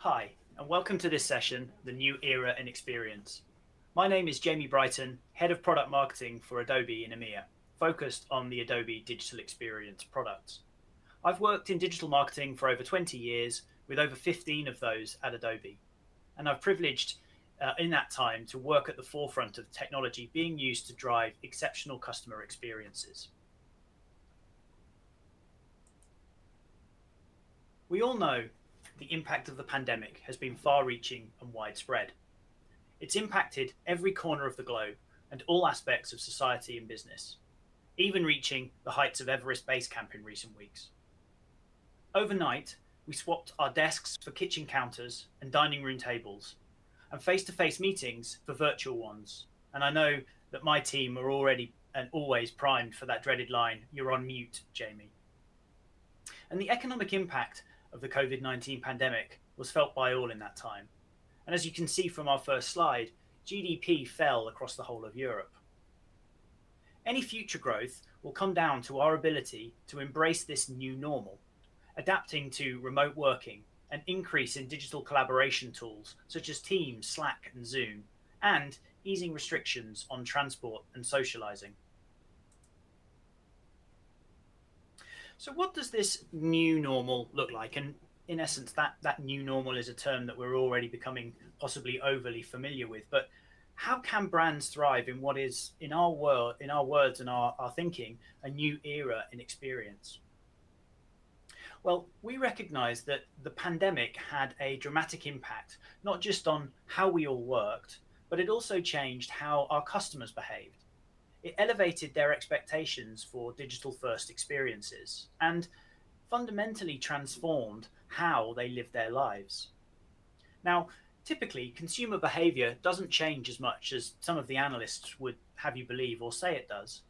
Hi, and welcome to this session, The New Era in Experience. My name is Jamie Brighton, Head of Product Marketing for Adobe in EMEA, focused on the Adobe Digital Experience products. I've worked in digital marketing for over 20 years, with over 15 of those at Adobe. And I've privileged in that time to work at the forefront of technology being used to drive exceptional customer experiences. We all know the impact of the pandemic has been far-reaching and widespread. It's impacted every corner of the globe and all aspects of society and business, even reaching the heights of Everest Base Camp in recent weeks. Overnight, we swapped our desks for kitchen counters and dining room tables, and face-to-face meetings for virtual ones. And I know that my team are already and always primed for that dreaded line, "You're on mute, Jamie." And the economic impact of the COVID-19 pandemic was felt by all in that time. And as you can see from our first slide, GDP fell across the whole of Europe. Any future growth will come down to our ability to embrace this new normal, adapting to remote working, an increase in digital collaboration tools such as Teams, Slack, and Zoom, and easing restrictions on transport and socializing. So what does this new normal look like? And in essence, that new normal is a term that we're already becoming possibly overly familiar with. But how can brands thrive in what is, in our world, in our words and our thinking, a new era in experience? Well, we recognize that the pandemic had a dramatic impact, not just on how we all worked, but it also changed how our customers behaved. It elevated their expectations for digital-first experiences and fundamentally transformed how they live their lives. Now, typically, consumer behavior doesn't change as much as some of the analysts would have you believe or say it does.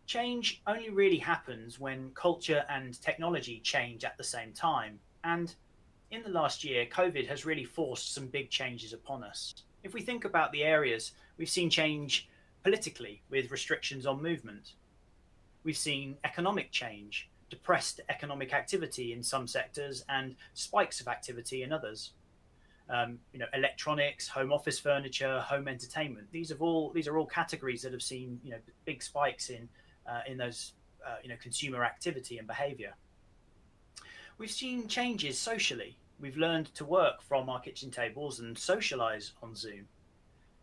Change only really happens when culture and technology change at the same time. And in the last year, COVID has really forced some big changes upon us. If we think about the areas, we've seen change politically with restrictions on movement. We've seen economic change, depressed economic activity in some sectors and spikes of activity in others. Electronics, home office furniture, home entertainment. These are all categories that have seen big spikes in those consumer activity and behavior. We've seen changes socially. We've learned to work from our kitchen tables and socialize on Zoom.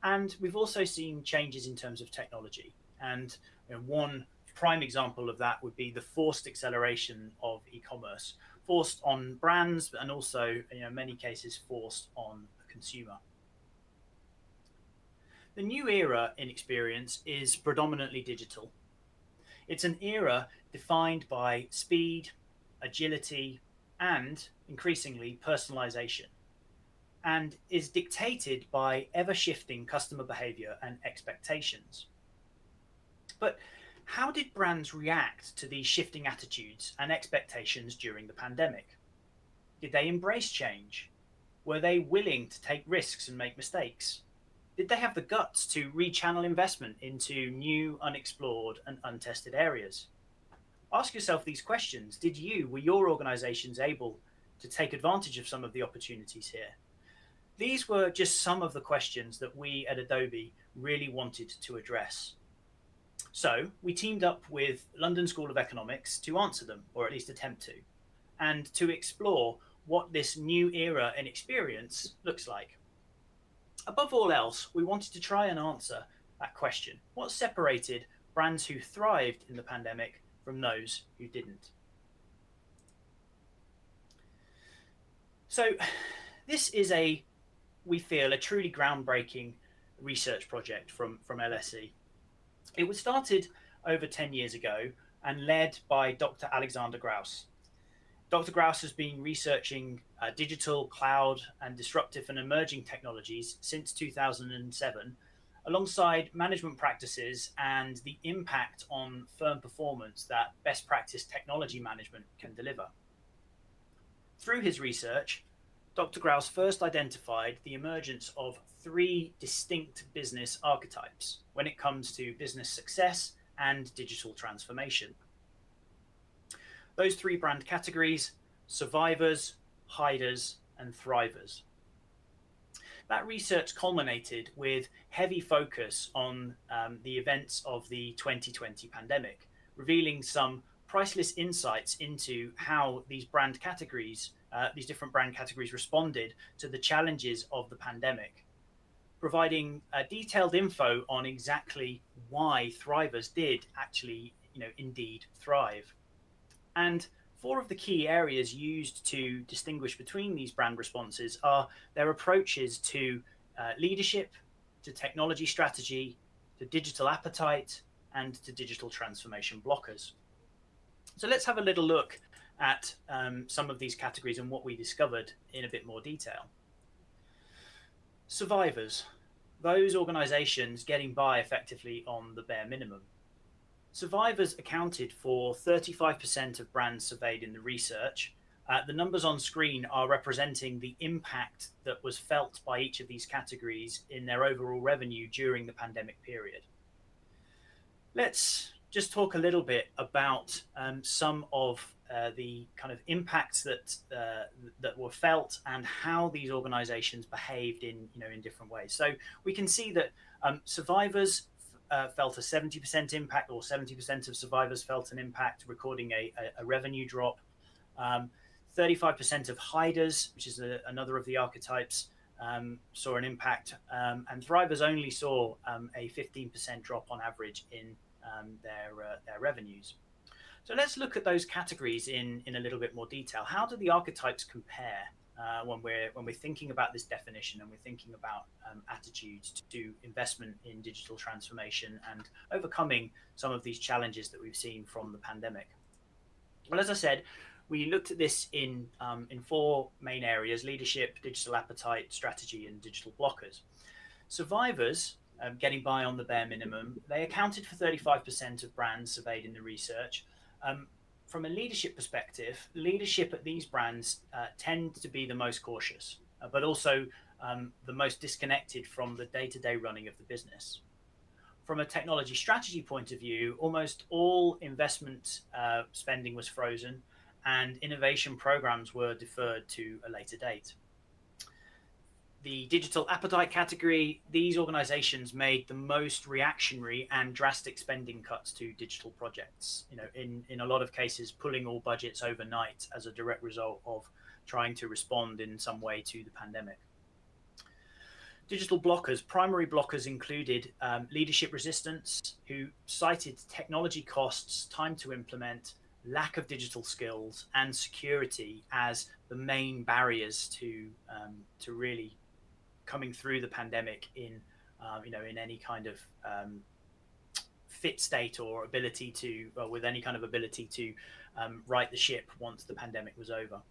And we've also seen changes in terms of technology. And one prime example of that would be the forced acceleration of e-commerce, forced on brands and also, in many cases, forced on the consumer. The new era in experience is predominantly digital. It's an era defined by speed, agility, and increasingly personalization, and is dictated by ever-shifting customer behavior and expectations. But how did brands react to these shifting attitudes and expectations during the pandemic? Did they embrace change? Were they willing to take risks and make mistakes? Did they have the guts to rechannel investment into new, unexplored, and untested areas? Ask yourself these questions. Were your organizations able to take advantage of some of the opportunities here? These were just some of the questions that we at Adobe really wanted to address. So we teamed up with London School of Economics to answer them, or at least attempt to, and to explore what this new era in experience looks like. Above all else, we wanted to try and answer that question. What separated brands who thrived in the pandemic from those who didn't? So this is we feel, a truly groundbreaking research project from LSE. It was started over 10 years ago and led by Dr. Alexander Grauss. Dr. Grauss has been researching digital, cloud, and disruptive and emerging technologies since 2007, alongside management practices and the impact on firm performance that best practice technology management can deliver. Through his research, Dr. Grauss first identified the emergence of 3 distinct business archetypes when it comes to business success and digital transformation. Those 3 brand categories: survivors, hiders, and thrivers. That research culminated with heavy focus on the events of the 2020 pandemic, revealing some priceless insights into how these brand categories, these different brand categories responded to the challenges of the pandemic, providing detailed info on exactly why thrivers did actually, indeed thrive. And four of the key areas used to distinguish between these brand responses are their approaches to leadership, to technology strategy, to digital appetite, and to digital transformation blockers. So let's have a little look at some of these categories and what we discovered in a bit more detail. Survivors, those organizations getting by effectively on the bare minimum. Survivors accounted for 35% of brands surveyed in the research. The numbers on screen are representing the impact that was felt by each of these categories in their overall revenue during the pandemic period. Let's just talk a little bit about some of the kind of impacts that were felt and how these organizations behaved in different ways. So we can see that survivors felt a 70% impact, or 70% of survivors felt an impact, recording a revenue drop. 35% of hiders, which is another of the archetypes, saw an impact, and thrivers only saw a 15% drop on average in their revenues. So let's look at those categories in a little bit more detail. How do the archetypes compare when we're thinking about this definition, and we're thinking about attitudes to investment in digital transformation and overcoming some of these challenges that we've seen from the pandemic? Well, as I said, we looked at this in four main areas: leadership, digital appetite, strategy, and digital blockers. Survivors, getting by on the bare minimum, they accounted for 35% of brands surveyed in the research. From a leadership perspective, leadership at these brands tend to be the most cautious, but also the most disconnected from the day-to-day running of the business. From a technology strategy point of view, almost all investment spending was frozen, and innovation programs were deferred to a later date. The digital appetite category, these organizations made the most reactionary and drastic spending cuts to digital projects, in a lot of cases pulling all budgets overnight as a direct result of trying to respond in some way to the pandemic. Digital blockers, primary blockers included leadership resistance, who cited technology costs, time to implement, lack of digital skills, and security as the main barriers to really coming through the pandemic in any kind of fit state, or ability to, with any kind of ability to right the ship once the pandemic was over.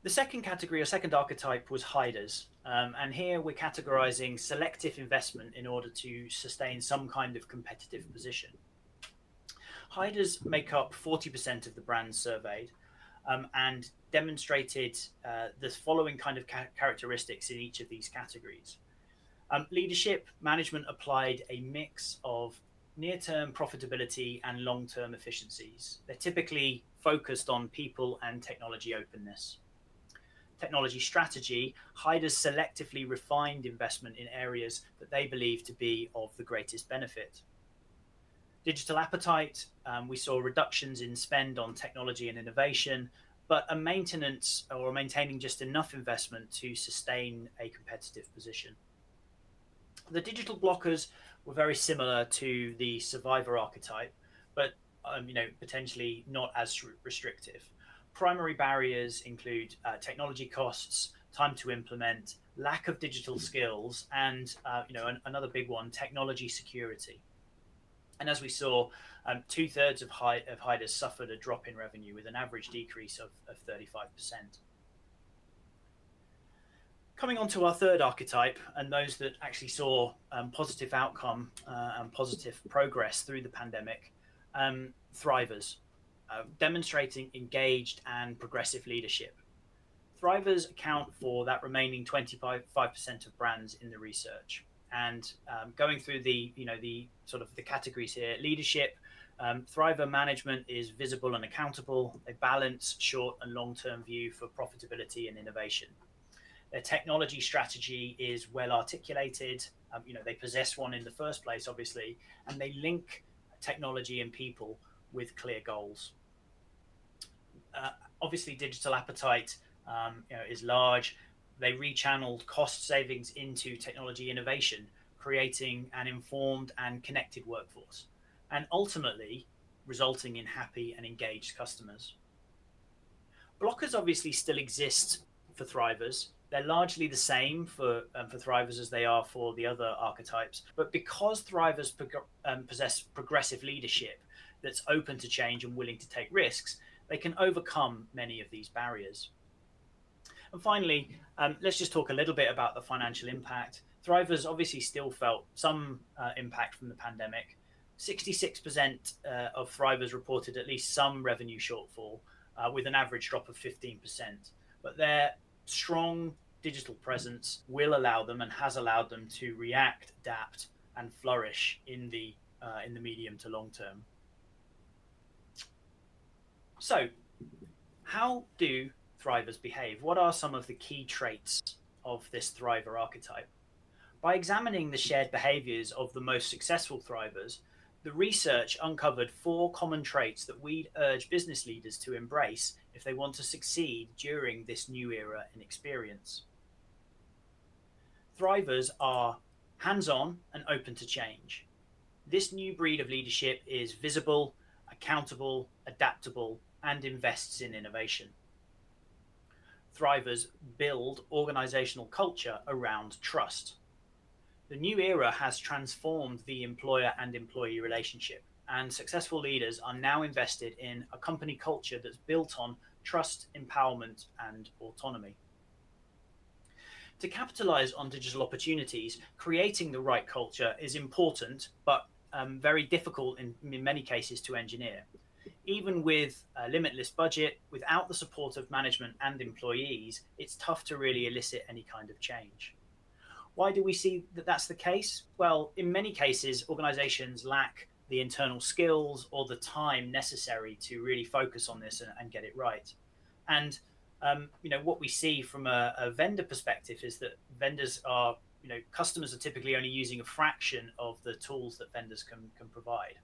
The second category, or second archetype, was hiders. And here we're categorizing selective investment in order to sustain some kind of competitive position. Hiders make up 40% of the brands surveyed, and demonstrated the following kind of characteristics in each of these categories. Leadership, management applied a mix of near-term profitability and long-term efficiencies. They're typically focused on people and technology openness. Technology strategy, hiders selectively refined investment in areas that they believe to be of the greatest benefit. Digital appetite, we saw reductions in spend on technology and innovation, but a maintenance or maintaining just enough investment to sustain a competitive position. The digital blockers were very similar to the survivor archetype, but potentially not as restrictive. Primary barriers include technology costs, time to implement, lack of digital skills, and another big one, technology security. And as we saw, 2/3 of hiders suffered a drop in revenue, with an average decrease of 35%. Coming on to our third archetype, and those that actually saw positive outcome and positive progress through the pandemic, thrivers, demonstrating engaged and progressive leadership. Thrivers account for that remaining 25% of brands in the research. And going through the sort of the categories here: leadership, Thriver management is visible and accountable. They balance short and long-term view for profitability and innovation. Their technology strategy is well articulated. They possess one in the first place, obviously, and they link technology and people with clear goals. Obviously, digital appetite is large. They rechanneled cost savings into technology innovation, creating an informed and connected workforce, and ultimately resulting in happy and engaged customers. Blockers obviously still exist for Thrivers. They're largely the same for Thrivers as they are for the other archetypes. But because Thrivers possess progressive leadership that's open to change and willing to take risks, they can overcome many of these barriers. And finally, let's just talk a little bit about the financial impact. Thrivers obviously still felt some impact from the pandemic. 66% of Thrivers reported at least some revenue shortfall, with an average drop of 15%. But their strong digital presence will allow them and has allowed them to react, adapt, and flourish in the medium to long term. So, how do Thrivers behave? What are some of the key traits of this Thriver archetype? By examining the shared behaviors of the most successful Thrivers, the research uncovered 4 common traits that we'd urge business leaders to embrace if they want to succeed during this new era in experience. Thrivers are hands-on and open to change. This new breed of leadership is visible, accountable, adaptable, and invests in innovation. Thrivers build organizational culture around trust. The new era has transformed the employer and employee relationship, and successful leaders are now invested in a company culture that's built on trust, empowerment, and autonomy. To capitalize on digital opportunities, creating the right culture is important, but very difficult in many cases to engineer. Even with a limitless budget, without the support of management and employees, it's tough to really elicit any kind of change. Why do we see that that's the case? Well, in many cases, organizations lack the internal skills or the time necessary to really focus on this and get it right. And what we see from a vendor perspective is that vendors are, customers are typically only using a fraction of the tools that vendors can provide.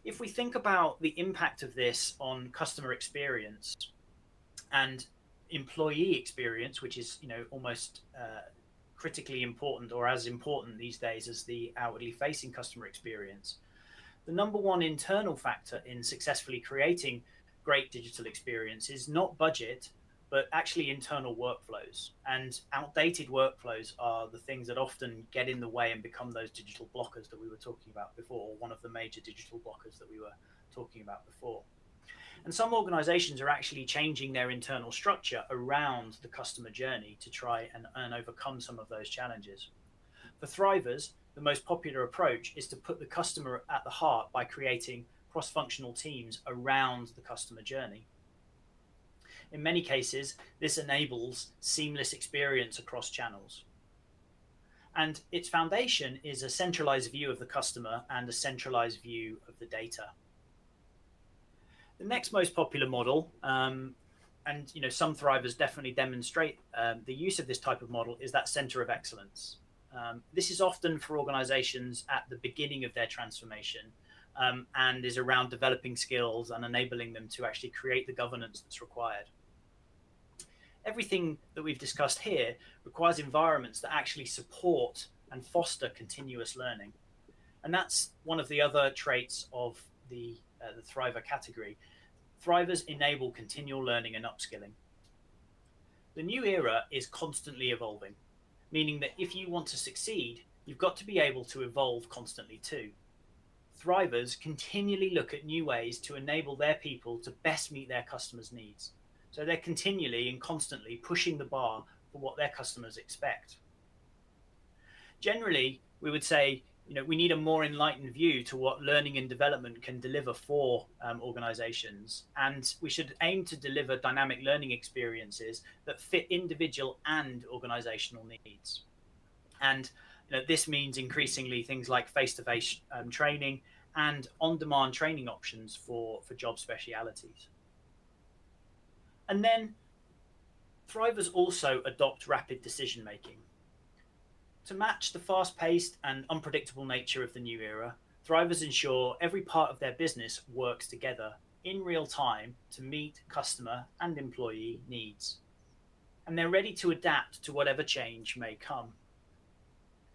If we think about the impact of this on customer experience and employee experience, which is almost critically important, or as important these days as the outwardly facing customer experience, the number one internal factor in successfully creating great digital experience is not budget, but actually internal workflows. And outdated workflows are the things that often get in the way and become those digital blockers that we were talking about before, or one of the major digital blockers that we were talking about before. And some organizations are actually changing their internal structure around the customer journey to try and overcome some of those challenges. For Thrivers, the most popular approach is to put the customer at the heart by creating cross-functional teams around the customer journey. In many cases, this enables seamless experience across channels. And its foundation is a centralized view of the customer and a centralized view of the data. The next most popular model, and some Thrivers definitely demonstrate the use of this type of model, is that center of excellence. This is often for organizations at the beginning of their transformation, and is around developing skills and enabling them to actually create the governance that's required. Everything that we've discussed here requires environments that actually support and foster continuous learning. And that's one of the other traits of the Thriver category. Thrivers enable continual learning and upskilling. The new era is constantly evolving, meaning that if you want to succeed, you've got to be able to evolve constantly too. Thrivers continually look at new ways to enable their people to best meet their customers' needs. So they're continually and constantly pushing the bar for what their customers expect. Generally, we would say, we need a more enlightened view to what learning and development can deliver for organizations. And we should aim to deliver dynamic learning experiences that fit individual and organizational needs. And this means increasingly things like face-to-face training and on-demand training options for job specialities. And then thrivers also adopt rapid decision making. To match the fast-paced and unpredictable nature of the new era, thrivers ensure every part of their business works together in real time to meet customer and employee needs. And they're ready to adapt to whatever change may come.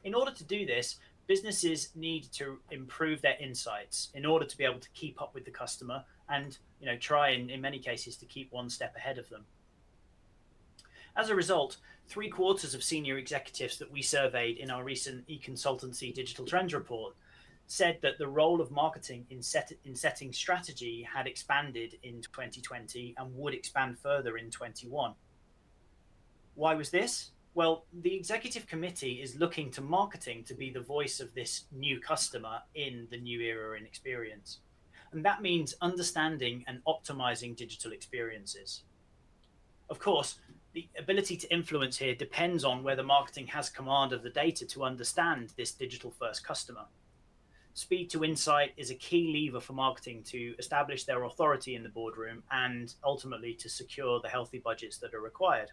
In order to do this, businesses need to improve their insights in order to be able to keep up with the customer and try in many cases to keep one step ahead of them. As a result, 3/4 of senior executives that we surveyed in our recent eConsultancy Digital Trends report said that the role of marketing in setting strategy had expanded in 2020 and would expand further in 21. Why was this? Well, the executive committee is looking to marketing to be the voice of this new customer in the new era in experience. And that means understanding and optimizing digital experiences. Of course, the ability to influence here depends on whether marketing has command of the data to understand this digital first customer. Speed to insight is a key lever for marketing to establish their authority in the boardroom and ultimately to secure the healthy budgets that are required.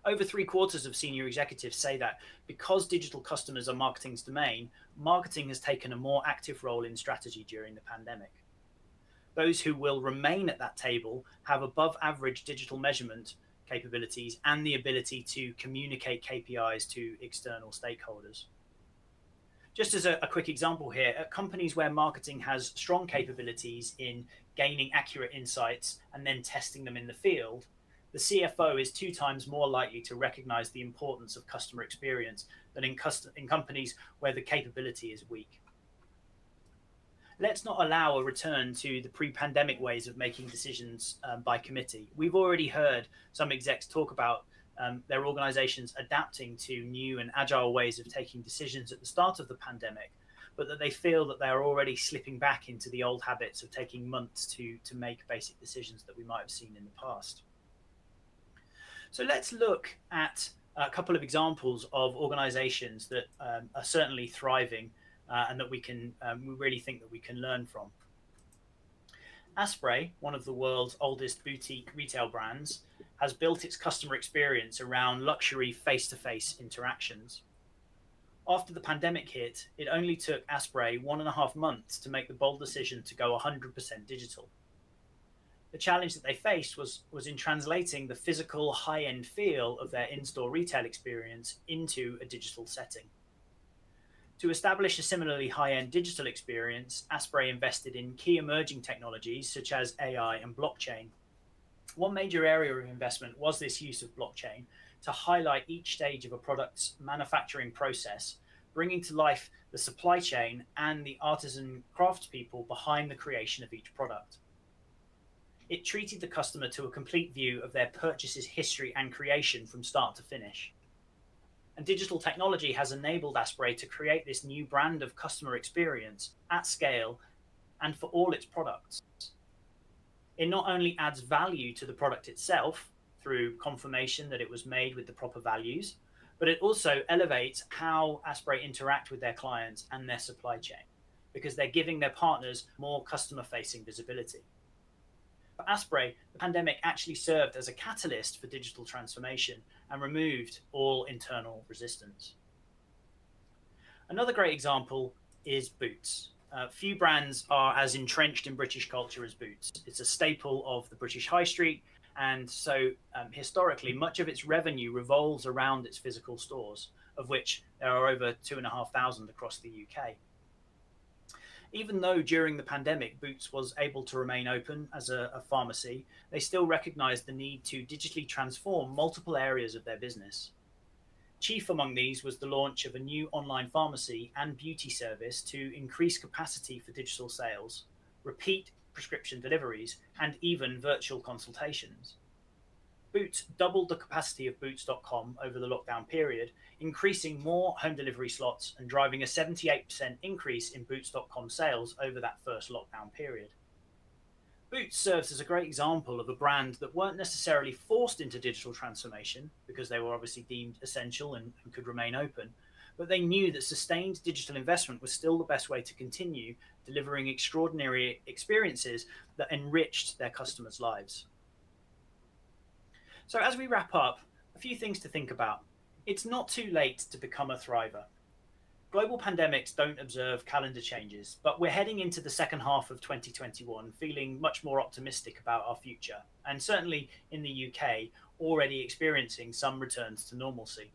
Over 3/4 of senior executives say that because digital customers are marketing's domain, marketing has taken a more active role in strategy during the pandemic. Those who will remain at that table have above average digital measurement capabilities and the ability to communicate KPIs to external stakeholders. Just as a quick example here, at companies where marketing has strong capabilities in gaining accurate insights and then testing them in the field, the CFO is 2 times more likely to recognize the importance of customer experience than in companies where the capability is weak. Let's not allow a return to the pre-pandemic ways of making decisions by committee. We've already heard some execs talk about their organizations adapting to new and agile ways of taking decisions at the start of the pandemic, but that they feel that they're already slipping back into the old habits of taking months to make basic decisions that we might have seen in the past. So let's look at a couple of examples of organizations that are certainly thriving and that we really think that we can learn from. Asprey, one of the world's oldest boutique retail brands, has built its customer experience around luxury face-to-face interactions. After the pandemic hit, it only took Asprey 1.5 months to make the bold decision to go 100% digital. The challenge that they faced was in translating the physical high-end feel of their in-store retail experience into a digital setting. To establish a similarly high-end digital experience, Asprey invested in key emerging technologies such as AI and blockchain. One major area of investment was this use of blockchain to highlight each stage of a product's manufacturing process, bringing to life the supply chain and the artisan craftspeople behind the creation of each product. It treated the customer to a complete view of their purchase's history and creation from start to finish. And digital technology has enabled Asprey to create this new brand of customer experience at scale and for all its products. It not only adds value to the product itself through confirmation that it was made with the proper values, but it also elevates how Asprey interact with their clients and their supply chain, because they're giving their partners more customer-facing visibility. For Asprey, the pandemic actually served as a catalyst for digital transformation and removed all internal resistance. Another great example is Boots. Few brands are as entrenched in British culture as Boots. It's a staple of the British high street, and so historically, much of its revenue revolves around its physical stores, of which there are over 2,500 across the UK. Even though during the pandemic, Boots was able to remain open as a pharmacy, they still recognized the need to digitally transform multiple areas of their business. Chief among these was the launch of a new online pharmacy and beauty service to increase capacity for digital sales, repeat prescription deliveries, and even virtual consultations. Boots doubled the capacity of Boots.com over the lockdown period, increasing more home delivery slots and driving a 78% increase in Boots.com sales over that first lockdown period. Boots serves as a great example of a brand that weren't necessarily forced into digital transformation because they were obviously deemed essential and could remain open, but they knew that sustained digital investment was still the best way to continue delivering extraordinary experiences that enriched their customers' lives. So, as we wrap up, a few things to think about. It's not too late to become a thriver. Global pandemics don't observe calendar changes, but we're heading into the second half of 2021 feeling much more optimistic about our future, and certainly in the UK, already experiencing some returns to normalcy.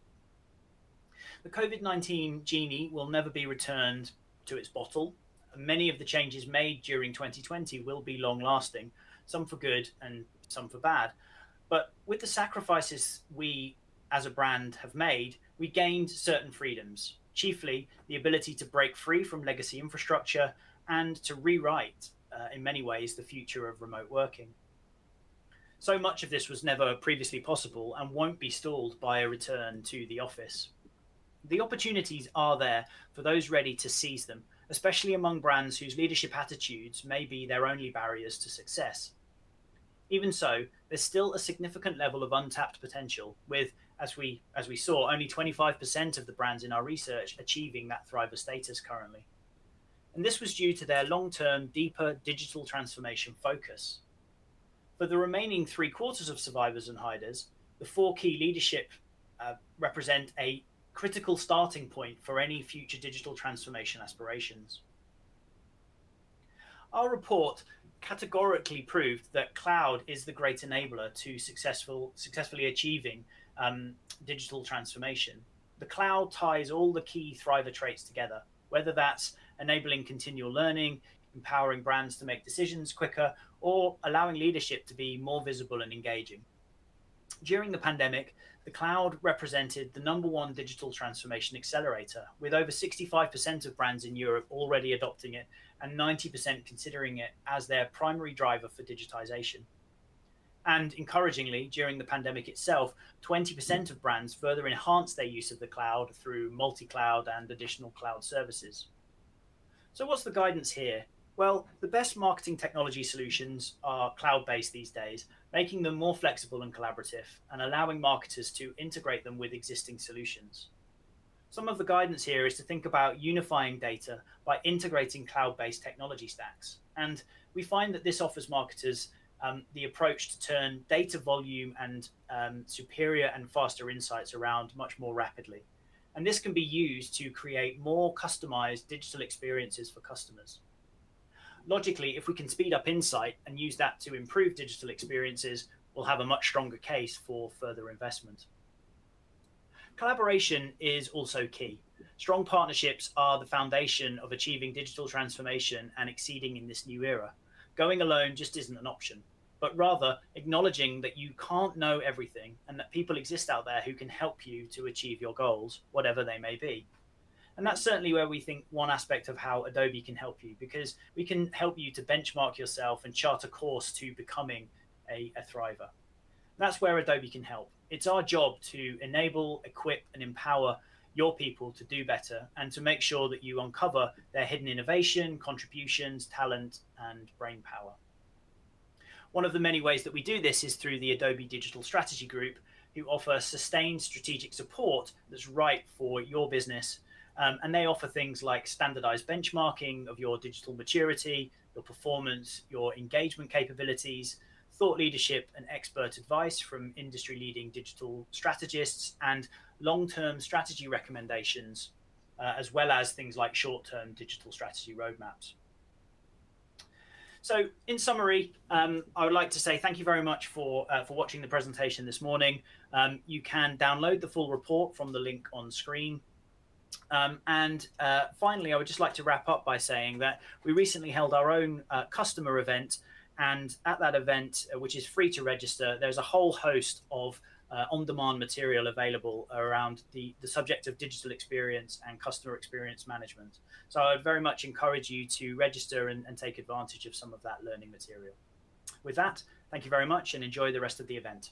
The COVID-19 genie will never be returned to its bottle. Many of the changes made during 2020 will be long lasting, some for good and some for bad. But with the sacrifices we as a brand have made, we gained certain freedoms, chiefly the ability to break free from legacy infrastructure and to rewrite, in many ways, the future of remote working. So much of this was never previously possible and won't be stalled by a return to the office. The opportunities are there for those ready to seize them, especially among brands whose leadership attitudes may be their only barriers to success. Even so, there's still a significant level of untapped potential, with, as we saw, only 25% of the brands in our research achieving that thriver status currently. And this was due to their long-term, deeper digital transformation focus. For the remaining 3/4 of survivors and hiders, the 4 key leadership represent a critical starting point for any future digital transformation aspirations. Our report categorically proved that cloud is the great enabler to successfully achieving digital transformation. The cloud ties all the key thriver traits together, whether that's enabling continual learning, empowering brands to make decisions quicker, or allowing leadership to be more visible and engaging. During the pandemic, the cloud represented the #1 digital transformation accelerator, with over 65% of brands in Europe already adopting it and 90% considering it as their primary driver for digitization. And encouragingly, during the pandemic itself, 20% of brands further enhanced their use of the cloud through multi-cloud and additional cloud services. So what's the guidance here? Well, the best marketing technology solutions are cloud-based these days, making them more flexible and collaborative and allowing marketers to integrate them with existing solutions. Some of the guidance here is to think about unifying data by integrating cloud-based technology stacks. And we find that this offers marketers the approach to turn data volume and superior and faster insights around much more rapidly. And this can be used to create more customized digital experiences for customers. Logically, if we can speed up insight and use that to improve digital experiences, we'll have a much stronger case for further investment. Collaboration is also key. Strong partnerships are the foundation of achieving digital transformation and exceeding in this new era. Going alone just isn't an option, but rather acknowledging that you can't know everything and that people exist out there who can help you to achieve your goals, whatever they may be. And that's certainly where we think one aspect of how Adobe can help you, because we can help you to benchmark yourself and chart a course to becoming a thriver. That's where Adobe can help. It's our job to enable, equip, and empower your people to do better and to make sure that you uncover their hidden innovation, contributions, talent, and brain power. One of the many ways that we do this is through the Adobe Digital Strategy Group, who offer sustained strategic support that's right for your business. And they offer things like standardized benchmarking of your digital maturity, your performance, your engagement capabilities, thought leadership and expert advice from industry-leading digital strategists, and long-term strategy recommendations, as well as things like short-term digital strategy roadmaps. So in summary, I would like to say thank you very much for watching the presentation this morning. You can download the full report from the link on screen. Finally, I would just like to wrap up by saying that we recently held our own customer event, and at that event, which is free to register, there's a whole host of on-demand material available around the subject of digital experience and customer experience management. So I would very much encourage you to register and take advantage of some of that learning material. With that, thank you very much and enjoy the rest of the event.